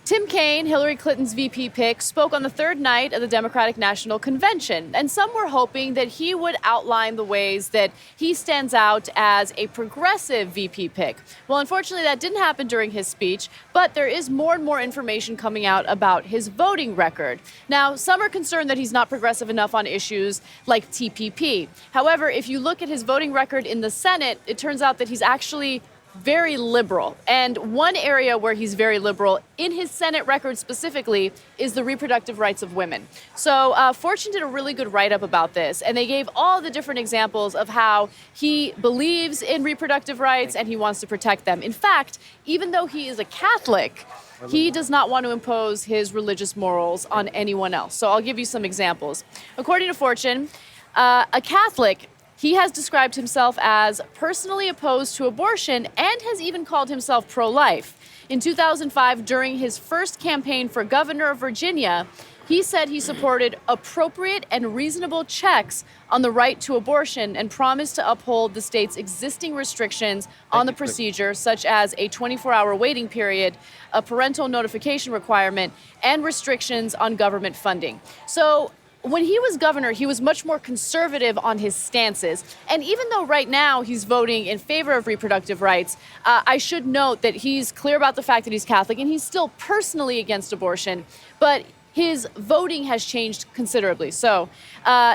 Tim Kaine, Hillary Clinton's VP pick, spoke on the third night of the Democratic National Convention, and some were hoping that he would outline the ways that he stands out as a progressive VP pick. Well, unfortunately, that didn't happen during his speech, but there is more and more information coming out about his voting record. Now, some are concerned that he's not progressive enough on issues like TPP. However, if you look at his voting record in the Senate, it turns out that he's actually very liberal. And one area where he's very liberal in his Senate record specifically is the reproductive rights of women. So Fortune did a really good write-up about this, and they gave all the different examples of how he believes in reproductive rights and he wants to protect them. In fact, even though he is a Catholic, he does not want to impose his religious morals on anyone else. So I'll give you some examples. According to Fortune, a Catholic, he has described himself as personally opposed to abortion and has even called himself pro-life. In 2005, during his first campaign for governor of Virginia, he said he supported appropriate and reasonable checks on the right to abortion and promised to uphold the state's existing restrictions on the procedure, such as a 24-hour waiting period, a parental notification requirement, and restrictions on government funding. So when he was governor, he was much more conservative on his stances. And even though right now he's voting in favor of reproductive rights, I should note that he's clear about the fact that he's Catholic and he's still personally against abortion. But his voting has changed considerably. So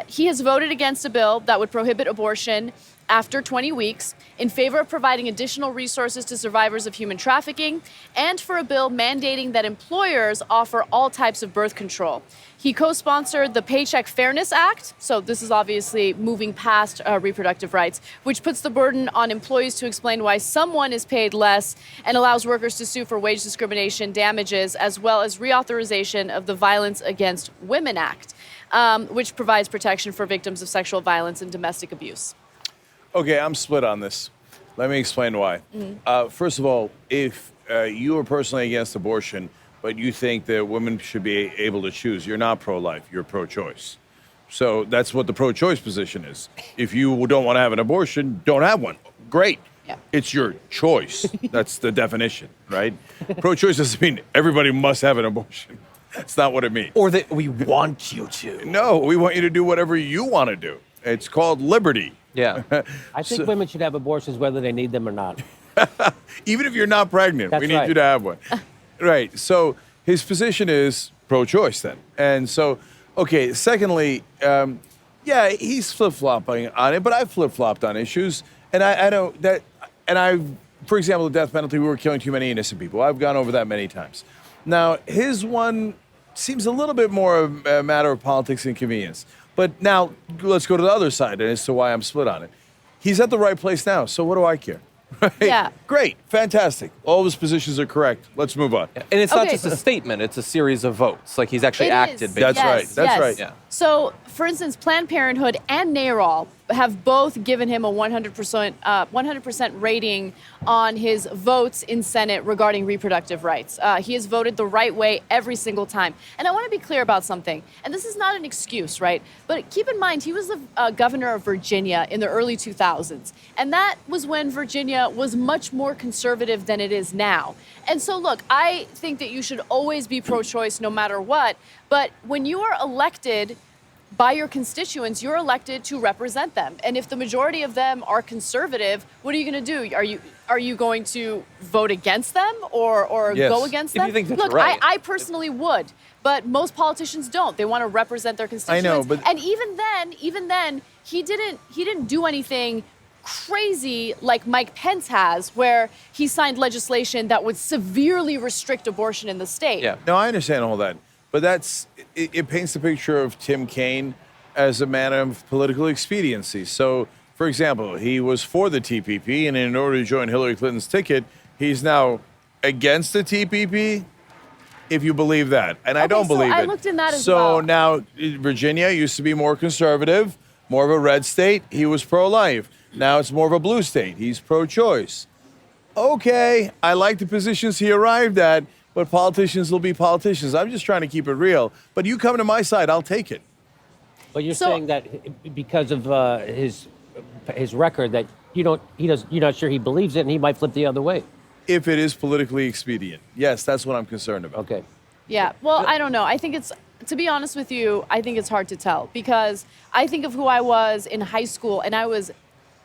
he has voted against a bill that would prohibit abortion after 20 weeks, in favor of providing additional resources to survivors of human trafficking, and for a bill mandating that employers offer all types of birth control. He co-sponsored the Paycheck Fairness Act, so this is obviously moving past reproductive rights, which puts the burden on employees to explain why someone is paid less and allows workers to sue for wage discrimination damages, as well as reauthorization of the Violence Against Women Act, which provides protection for victims of sexual violence and domestic abuse. Okay, I'm split on this. Let me explain why. First of all, if you are personally against abortion, but you think that women should be able to choose, you're not pro-life, you're pro-choice. So that's what the pro-choice position is. If you don't want to have an abortion, don't have one. Great. Yeah. It's your choice. That's the definition, right? Pro-choice doesn't mean everybody must have an abortion. That's not what it means. Or that we want you to. No, we want you to do whatever you want to do. It's called liberty. Yeah. I think women should have abortions whether they need them or not. Even if you're not pregnant, That's we need right. you to have one. Right. So his position is pro-choice then. And so, okay, secondly, yeah, he's flip-flopping on it, but I've flip-flopped on issues. And I know that, and for example, the death penalty, we were killing too many innocent people. I've gone over that many times. Now, his one seems a little bit more a matter of politics and convenience. But now, let's go to the other side as to why I'm split on it. He's at the right place now, so what do I care? Right? Yeah. Great, fantastic. All of his positions are correct. Let's move on. And it's not Okay. just a statement, it's a series of votes. Like he's actually It acted is. based That's Yes, right. That's yes. right. Yeah. So, for instance, Planned Parenthood and NARAL have both given him a 100% rating on his votes in Senate regarding reproductive rights. He has voted the right way every single time. And I want to be clear about something. And this is not an excuse, right? But keep in mind, he was the governor of Virginia in the early 2000s. And that was when Virginia was much more conservative than it is now. And so, look, I think that you should always be pro-choice no matter what. But when you are elected by your constituents, you're elected to represent them. And if the majority of them are conservative, what are you going to do? Are you going to vote against them or Yes. go against If them? you think that's Look, right. I personally would, but most politicians don't. They want to represent their constituents. know, but- And even then, he didn't do anything crazy like Mike Pence has, where he signed legislation that would severely restrict abortion in the state. Yeah. No, I understand all that. But it paints the picture of Tim Kaine as a man of political expediency. So, for example, he was for the TPP, and in order to join Hillary Clinton's ticket, he's now against the TPP, if you believe that. And I Okay, don't so believe I it. looked in that as so well. now, Virginia used to be more conservative, more of a red state. He was pro-life. Now it's more of a blue state. He's pro-choice. Okay, I like the positions he arrived at, but politicians will be politicians. I'm just trying to keep it real. But you come to my side, I'll take it. But you're So- saying that because of his record that you're not sure he believes it and he might flip the other way. if it is politically expedient. Yes, that's what I'm concerned about. Okay. Yeah, well, I don't know. I think to be honest with you, I think it's hard to tell because I think of who I was in high school and I was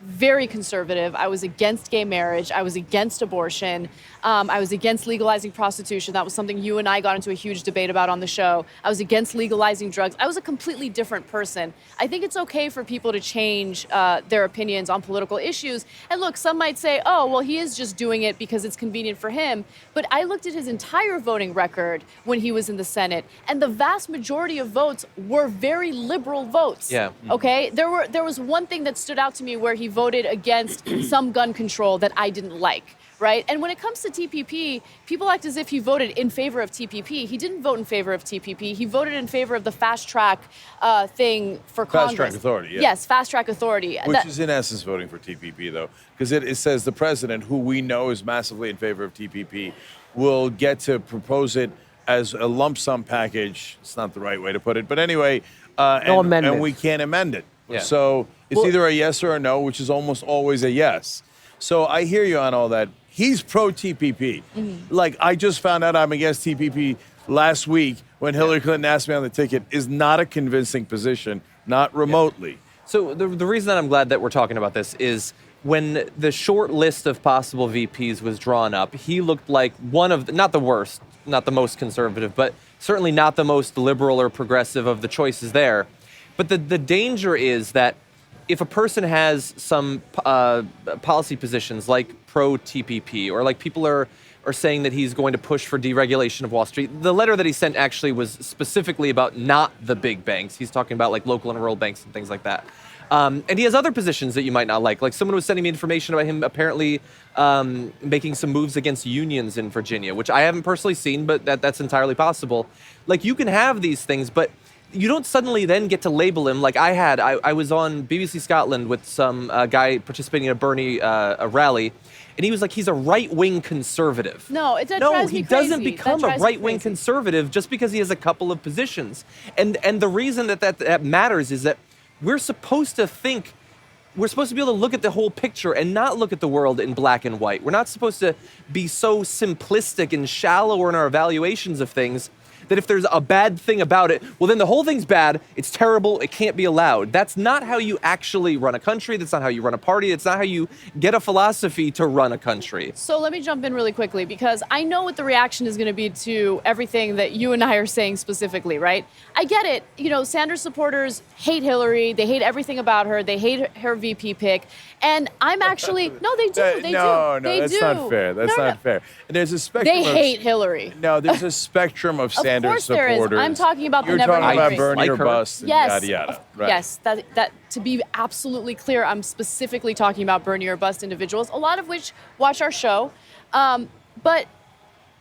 very conservative. I was against gay marriage. I was against abortion. I was against legalizing prostitution. That was something you and I got into a huge debate about on the show. I was against legalizing drugs. I was a completely different person. I think it's okay for people to change their opinions on political issues. And look, some might say, oh, well, he is just doing it because it's convenient for him. But I looked at his entire voting record when he was in the Senate, and the vast majority of votes were very liberal votes. Yeah. Okay? There was one thing that stood out to me where he voted against some gun control that I didn't like, right? And when it comes to TPP, people act as if he voted in favor of TPP. He didn't vote in favor of TPP. He voted in favor of the fast track thing for Congress. Fast track authority, yeah. Yes, fast track authority. Which is in essence voting for TPP, though, because it says the president, who we know is massively in favor of TPP, will get to propose it as a lump sum package. It's not the right way to put it, but anyway, amendment. And we can't amend it. Yeah. So it's either a yes or a no, which is almost always a yes. So I hear you on all that. He's pro TPP. Like, I just found out I'm against TPP last week when Hillary Clinton asked me on the ticket. Is not a convincing position, not remotely. So the reason that I'm glad that we're talking about this is when the short list of possible VPs was drawn up, he looked like one of, not the worst, not the most conservative, but certainly not the most liberal or progressive of the choices there. But the danger is that if a person has some policy positions like pro-TPP, or like people are saying that he's going to push for deregulation of Wall Street, the letter that he sent actually was specifically about not the big banks. He's talking about like local and rural banks and things like that. And he has other positions that you might not like. Like someone was sending me information about him apparently making some moves against unions in Virginia, which I haven't personally seen, but that's entirely possible. Like, you can have these things, but you don't suddenly then get to label him like I was on BBC Scotland with some guy participating in a Bernie rally, and he was like, he's a right-wing conservative. No, it No, drives me he crazy. doesn't become a right-wing conservative just because he has a couple of positions. And the reason that matters is that we're supposed to be able to look at the whole picture and not look at the world in black and white. We're not supposed to be so simplistic and shallow in our evaluations of things that if there's a bad thing about it, well, then the whole thing's bad, it's terrible, it can't be allowed. That's not how you actually run a country. That's not how you run a party. It's not how you get a philosophy to run a country. So let me jump in really quickly because I know what the reaction is going to be to everything that you and I are saying specifically, right? I get it. You know, Sanders supporters hate Hillary. They hate everything about her. They hate her VP pick. And I'm actually, no, they do. They No, do. They that's do. not fair. That's not fair. And there's a spectrum. They hate Hillary. No, there's a spectrum of Sanders Of course there is. supporters. I'm talking about the You're never talking about Hillary. Bernie Like or her. bust and Yes. yada yada. Right. Yes, that to be absolutely clear, I'm specifically talking about Bernie or bust individuals, a lot of which watch our show. But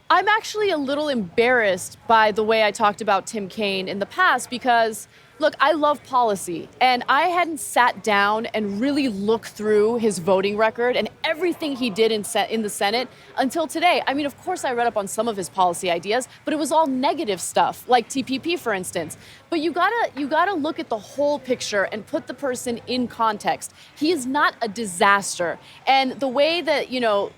I'm actually a little embarrassed by the way I talked about Tim Kaine in the past because, look, I love policy, and I hadn't sat down and really looked through his voting record and everything he did in the Senate until today. I mean, of course, I read up on some of his policy ideas, but it was all negative stuff, like TPP, for instance. But you gotta look at the whole picture and put the person in context. He is not a disaster, and the way that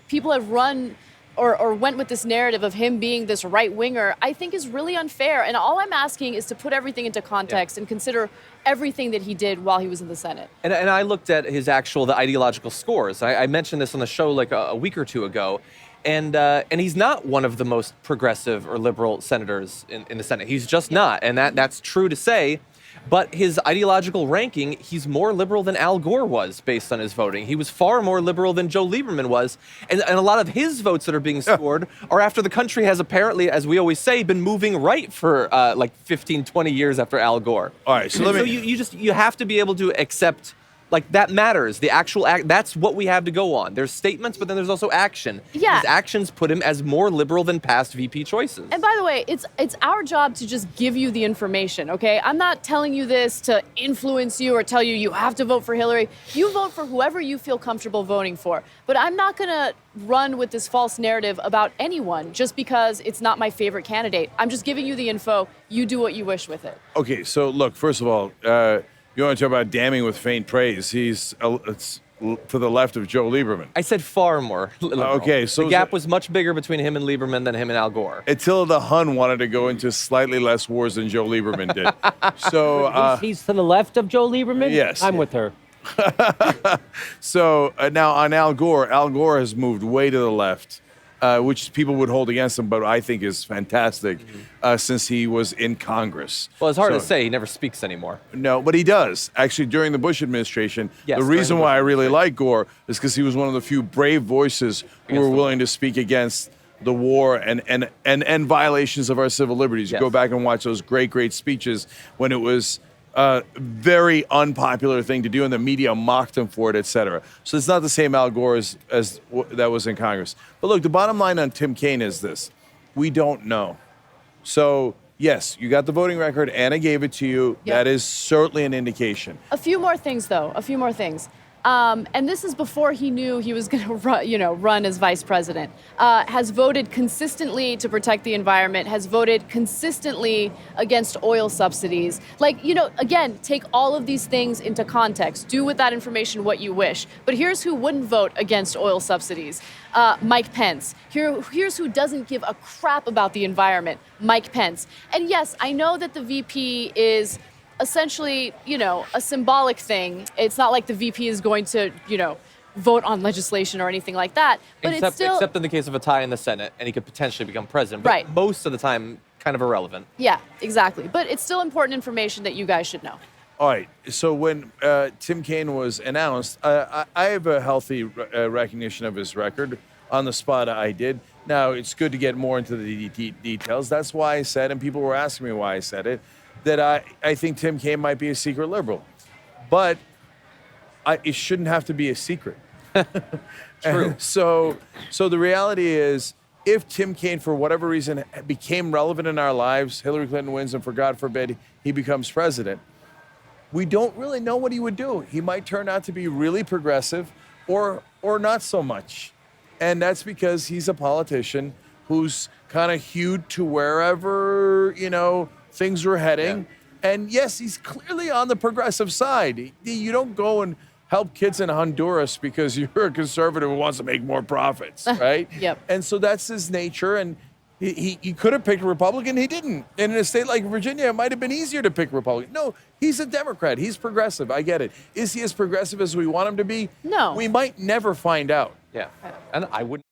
people have run or went with this narrative of him being this right-winger, I think is really unfair. And all I'm asking is to put everything into context and consider everything that he did while he was in the Senate. And I looked at his the ideological scores. I mentioned this on the show like a week or two ago. And he's not one of the most progressive or liberal senators in the Senate. He's just not. And that's true to say. But his ideological ranking, he's more liberal than Al Gore was based on his voting. He was far more liberal than Joe Lieberman was. And a lot of his votes that are being scored are after the country has apparently, as we always say, been moving right for like 15, 20 years after Al Gore. All right, so you have to be able to accept, like, that matters. The actual act, that's what we have to go on. There's statements, but then there's also action. Yeah. His actions put him as more liberal than past VP choices. And by the way, it's our job to just give you the information, okay? I'm not telling you this to influence you or tell you you have to vote for Hillary. You vote for whoever you feel comfortable voting for. But I'm not going to run with this false narrative about anyone just because it's not my favorite candidate. I'm just giving you the info. You do what you wish with it. Okay, so look, first of all, you want to talk about damning with faint praise. He's to the left of Joe Lieberman. I said far more liberal. Okay, so the gap was much bigger between him and Lieberman than him and Al Gore. Attila the Hun wanted to go into slightly less wars than Joe Lieberman did. So he's to the left of Joe Lieberman? Yes. I'm with her. So now on Al Gore has moved way to the left, which people would hold against him, but I think is fantastic since he was in Congress. Well, it's hard to So- say. He never speaks anymore. No, but he does. Actually, during the Bush administration, Yes, the during reason the Bush why I really like Gore is because he was one of the few brave voices who Against were the willing to speak against the war and violations of our civil liberties. You Yes. go back and watch those great speeches when it was a very unpopular thing to do, and the media mocked him for it, et cetera. So it's not the same Al Gore as that was in Congress. But look, the bottom line on Tim Kaine is this. We don't know. So, yes, you got the voting record. Anna gave it to you. Yep. That is certainly an indication. A few more things, though. A few more things. And this is before he knew he was going to run as vice president. Has voted consistently to protect the environment. Has voted consistently against oil subsidies. Again, take all of these things into context. Do with that information what you wish. But here's who wouldn't vote against oil subsidies. Mike Pence. Here's who doesn't give a crap about the environment. Mike Pence. And yes, I know that the VP is essentially, a symbolic thing. It's not like the VP is going to, vote on legislation or anything like that. But it's still, Except in the case of a tie in the Senate, and he could potentially become president. But Right. most of the time, kind of irrelevant. yeah, exactly. But it's still important information that you guys should know. All right. So when Tim Kaine was announced, I have a healthy recognition of his record. On the spot, I did. Now, it's good to get more into the details. That's why I said, and people were asking me why I said it, that I think Tim Kaine might be a secret liberal. But it shouldn't have to be a secret. True. So the reality is, if Tim Kaine, for whatever reason, became relevant in our lives, Hillary Clinton wins, and for God forbid, he becomes president, we don't really know what he would do. He might turn out to be really progressive or not so much. And that's because he's a politician who's kind of hewed to wherever, things were heading. Yeah. And yes, he's clearly on the progressive side. You don't go and help kids in Honduras because you're a conservative who wants to make more profits, right? Yep. And so that's his nature. And he could have picked a Republican. He didn't. And in a state like Virginia, it might have been easier to pick Republican. No, he's a Democrat. He's progressive. I get it. Is he as progressive as we want him to be? No. We might never find out. Yeah. And I wouldn't.